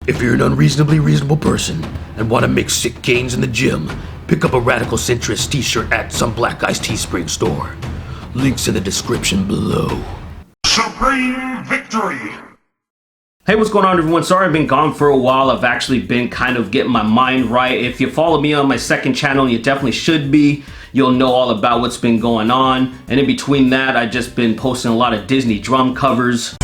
If you're an unreasonably reasonable person and want to make sick gains in the gym, pick up a Radical Centrist t-shirt at some Black Guy's Teespring store. Links in the description below. Supreme victory! Hey, what's going on, everyone? Sorry I've been gone for a while. I've actually been kind of getting my mind right. If you follow me on my second channel, and you definitely should be, you'll know all about what's been going on. And in between that, I've just been posting a lot of Disney drum covers.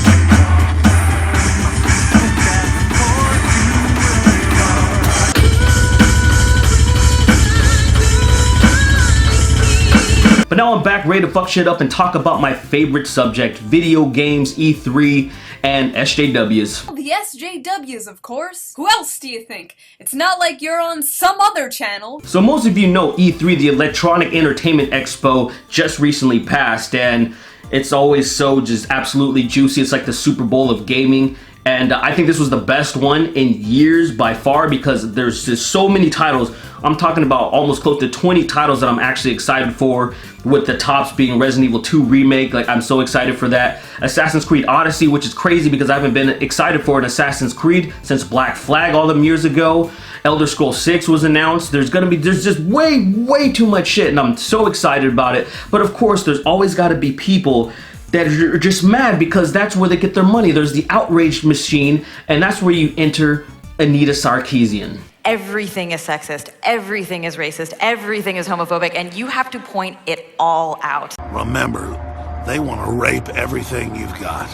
But now I'm back ready to fuck shit up and talk about my favorite subject, video games, E3, and SJWs. The SJWs, of course. Who else do you think? It's not like you're on some other channel. So most of you know E3, the Electronic Entertainment Expo, just recently passed, and it's always so just absolutely juicy. It's like the Super Bowl of gaming. And I think this was the best one in years by far because there's just so many titles. I'm talking about almost close to 20 titles that I'm actually excited for, with the tops being Resident Evil 2 Remake. Like, I'm so excited for that. Assassin's Creed Odyssey, which is crazy because I haven't been excited for an Assassin's Creed since Black Flag all them years ago. Elder Scrolls 6 was announced. There's just way too much shit, and I'm so excited about it. But of course, there's always got to be people that are just mad because that's where they get their money. There's the outrage machine, and that's where you enter Anita Sarkeesian. Everything is sexist, everything is racist, everything is homophobic, and you have to point it all out. Remember, they want to rape everything you've got.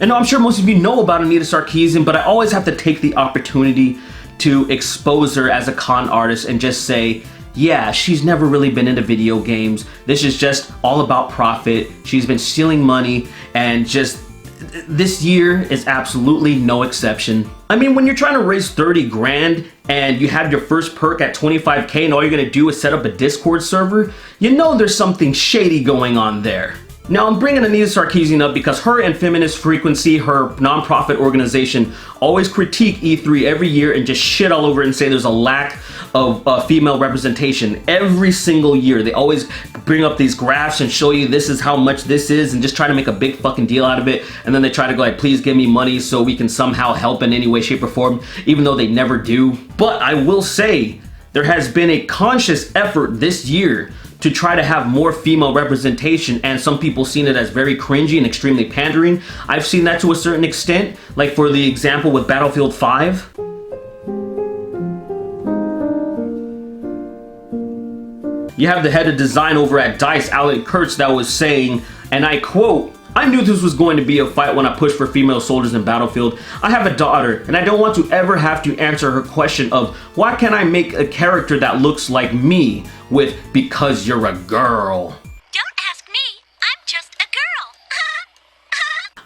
And I'm sure most of you know about Anita Sarkeesian, but I always have to take the opportunity to expose her as a con artist and just say, yeah, she's never really been into video games. This is just all about profit. She's been stealing money, and just this year is absolutely no exception. I mean, when you're trying to raise 30 grand and you have your first perk at 25K and all you're gonna do is set up a Discord server, you know there's something shady going on there. Now, I'm bringing Anita Sarkeesian up because her and Feminist Frequency, her nonprofit organization, always critique E3 every year and just shit all over it and say there's a lack of female representation every single year. They always bring up these graphs and show you this is how much this is and just try to make a big fucking deal out of it. And then they try to go like, please give me money so we can somehow help in any way, shape, or form, even though they never do. But I will say, there has been a conscious effort this year to try to have more female representation, and some people seen it as very cringy and extremely pandering. I've seen that to a certain extent, like for the example with Battlefield 5. You have the head of design over at DICE, Alan Kurtz, that was saying, and I quote, "I knew this was going to be a fight when I pushed for female soldiers in Battlefield. I have a daughter, and I don't want to ever have to answer her question of, why can't I make a character that looks like me, with, because you're a girl. Don't ask me, I'm just a girl."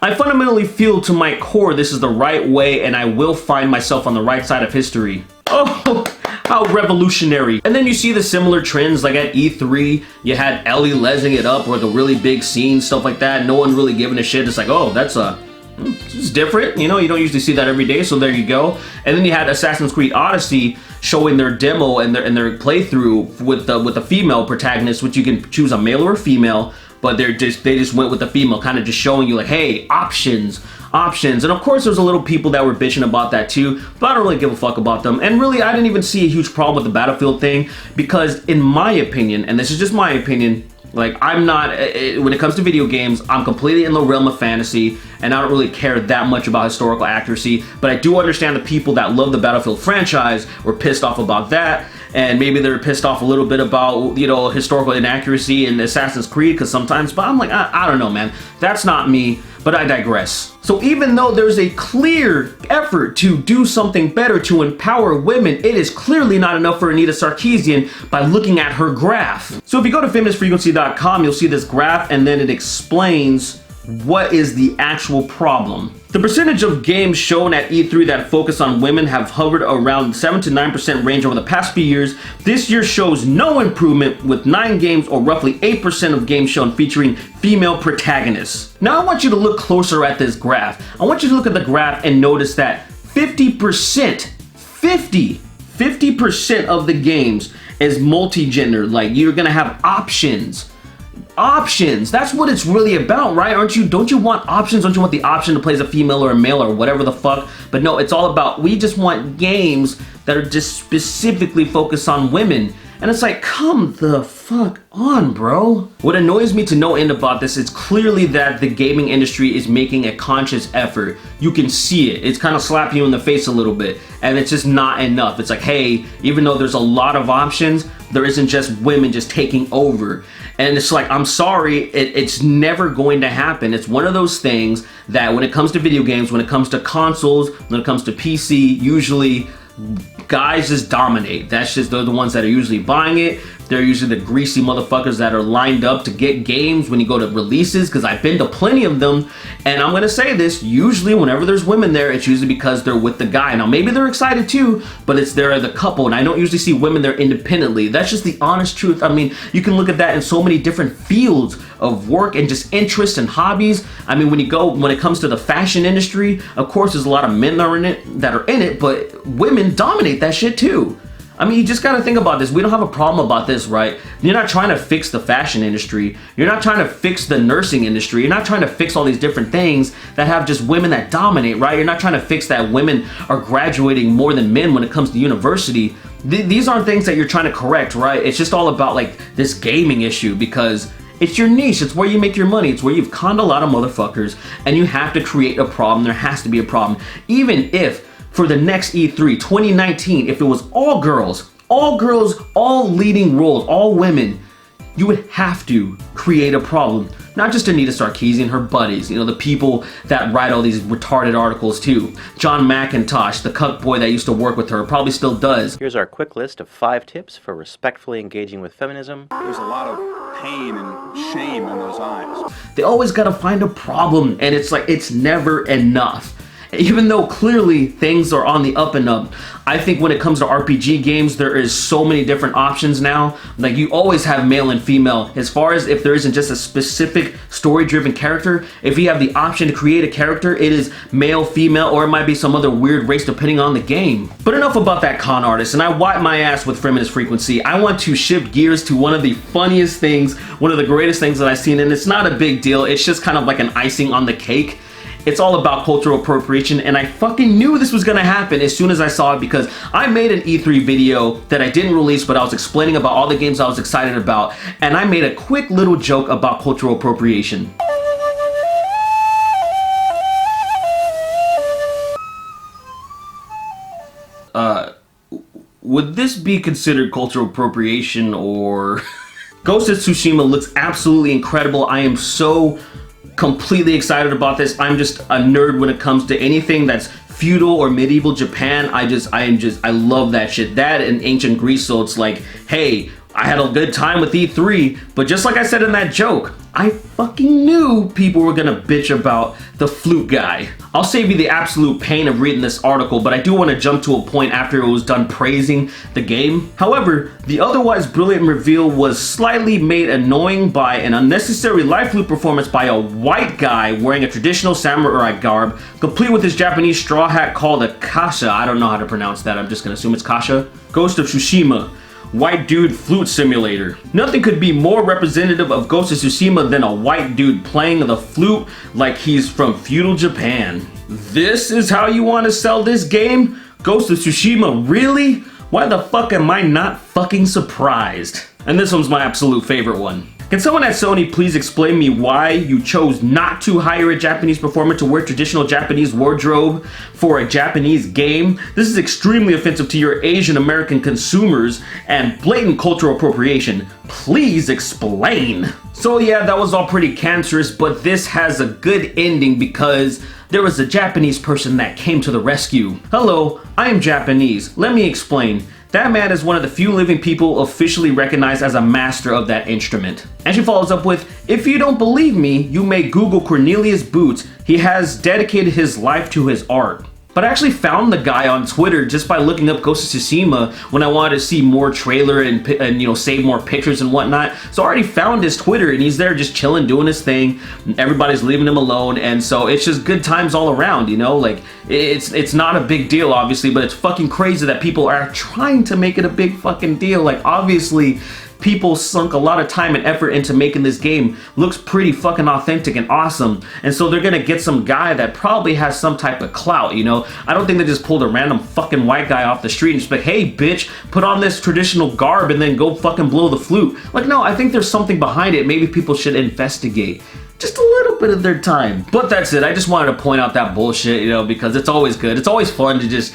I fundamentally feel to my core this is the right way, and I will find myself on the right side of history. Oh, how revolutionary. And then you see the similar trends, like at E3, you had Ellie lesing it up, like a really big scene, stuff like that. No one really giving a shit. It's like, oh, it's different. You know, you don't usually see that every day, so there you go. And then you had Assassin's Creed Odyssey showing their demo and their playthrough with the female protagonist, which you can choose a male or a female, but they just went with the female, kind of just showing you like, hey, options. And of course there's a little people that were bitching about that too, but I don't really give a fuck about them. And really, I didn't even see a huge problem with the Battlefield thing, because in my opinion, and this is just my opinion, like, I'm not, when it comes to video games, I'm completely in the realm of fantasy, and I don't really care that much about historical accuracy, but I do understand the people that love the Battlefield franchise were pissed off about that, and maybe they're pissed off a little bit about, you know, historical inaccuracy in Assassin's Creed, because sometimes, but I'm like, I don't know, man, that's not me, but I digress. So even though there's a clear effort to do something better to empower women, it is clearly not enough for Anita Sarkeesian by looking at her graph. So if you go to feministfrequency.com, you'll see this graph, and then it explains what is the actual problem. The percentage of games shown at E3 that focus on women have hovered around 7 to 9% range over the past few years. This year shows no improvement, with 9 games, or roughly 8% of games shown featuring female protagonists. Now I want you to look closer at this graph. I want you to look at the graph and notice that 50% of the games is multi-gender. Like, you're gonna have options options. That's what it's really about, right? Don't you want options? Don't you want the option to play as a female or a male or whatever the fuck? But no, it's all about, we just want games that are just specifically focused on women. And it's like, come the fuck on, bro. What annoys me to no end about this is clearly that the gaming industry is making a conscious effort. You can see it. It's kind of slapping you in the face a little bit. And it's just not enough. It's like, hey, even though there's a lot of options, there isn't just women just taking over. And it's like, I'm sorry, it's never going to happen. It's one of those things that when it comes to video games, when it comes to consoles, when it comes to PC, usually guys just dominate. That's just, they're the ones that are usually buying it. They're usually the greasy motherfuckers that are lined up to get games when you go to releases, because I've been to plenty of them. And I'm gonna say this, usually whenever there's women there, it's usually because they're with the guy. Now maybe they're excited too, but they're the couple, and I don't usually see women there independently. That's just the honest truth. I mean, you can look at that in so many different fields of work and just interests and hobbies. I mean, when it comes to the fashion industry, of course there's a lot of men that are in it, but women dominate that shit too. I mean, you just gotta think about this. We don't have a problem about this, right? You're not trying to fix the fashion industry. You're not trying to fix the nursing industry. You're not trying to fix all these different things that have just women that dominate, right? You're not trying to fix that women are graduating more than men when it comes to university. These aren't things that you're trying to correct, right? It's just all about like this gaming issue, because it's your niche. It's where you make your money. It's where you've conned a lot of motherfuckers, and you have to create a problem. There has to be a problem. Even if for the next E3 2019, if it was all girls, all leading roles, all women, you would have to create a problem. Not just Anita Sarkeesian, her buddies, you know, the people that write all these retarded articles too. John McIntosh, the cuck boy that used to work with her, probably still does. Here's our quick list of 5 tips for respectfully engaging with feminism. There's a lot of pain and shame in those eyes. They always gotta find a problem, and it's like, it's never enough. Even though clearly things are on the up and up, I think when it comes to RPG games, there is so many different options now. Like, you always have male and female. As far as if there isn't just a specific story-driven character, if you have the option to create a character, it is male, female, or it might be some other weird race depending on the game. But enough about that con artist, and I wipe my ass with feminist frequency. I want to shift gears to one of the funniest things, one of the greatest things that I've seen, and it's not a big deal. It's just kind of like an icing on the cake. It's all about cultural appropriation, and I fucking knew this was gonna happen as soon as I saw it, because I made an E3 video that I didn't release, but I was explaining about all the games I was excited about, and I made a quick little joke about cultural appropriation. Would this be considered cultural appropriation, or... Ghost of Tsushima looks absolutely incredible. I am so completely excited about this. I'm just a nerd when it comes to anything that's feudal or medieval Japan. I love that shit. That and ancient Greece, so it's like, hey, I had a good time with E3, but just like I said in that joke, I fucking knew people were gonna bitch about the flute guy. I'll save you the absolute pain of reading this article, but I do want to jump to a point after it was done praising the game. However, the otherwise brilliant reveal was slightly made annoying by an unnecessary live flute performance by a white guy wearing a traditional samurai garb, complete with his Japanese straw hat called a kasha. I don't know how to pronounce that, I'm just gonna assume it's kasha. Ghost of Tsushima. White dude flute simulator. Nothing could be more representative of Ghost of Tsushima than a white dude playing the flute like he's from feudal Japan. This is how you want to sell this game? Ghost of Tsushima, really? Why the fuck am I not fucking surprised? And this one's my absolute favorite one. Can someone at Sony please explain me why you chose not to hire a Japanese performer to wear traditional Japanese wardrobe for a Japanese game? This is extremely offensive to your Asian American consumers and blatant cultural appropriation. Please explain. So yeah, that was all pretty cancerous, but this has a good ending because there was a Japanese person that came to the rescue. Hello, I am Japanese. Let me explain. That man is one of the few living people officially recognized as a master of that instrument. And she follows up with, if you don't believe me, you may Google Cornelius Boots. He has dedicated his life to his art. But I actually found the guy on Twitter just by looking up Ghost of Tsushima when I wanted to see more trailer and you know, save more pictures and whatnot. So I already found his Twitter and he's there just chilling, doing his thing. Everybody's leaving him alone, and so it's just good times all around, you know? Like, it's not a big deal, obviously, but it's fucking crazy that people are trying to make it a big fucking deal. Like, obviously, people sunk a lot of time and effort into making this game looks pretty fucking authentic and awesome. And so they're gonna get some guy that probably has some type of clout, you know? I don't think they just pulled a random fucking white guy off the street and just like, hey bitch, put on this traditional garb and then go fucking blow the flute. Like, no, I think there's something behind it. Maybe people should investigate just a little bit of their time. But that's it. I just wanted to point out that bullshit, you know, because it's always good. It's always fun to just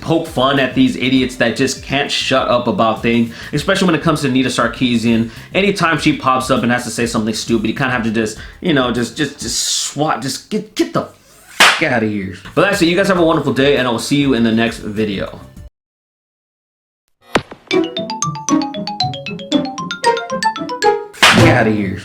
poke fun at these idiots that just can't shut up about things, especially when it comes to Nita Sarkeesian. Anytime she pops up and has to say something stupid, you kind of have to just, you know, just swat, just get the fuck out of here. But that's it. You guys have a wonderful day, and I will see you in the next video. Get out of here.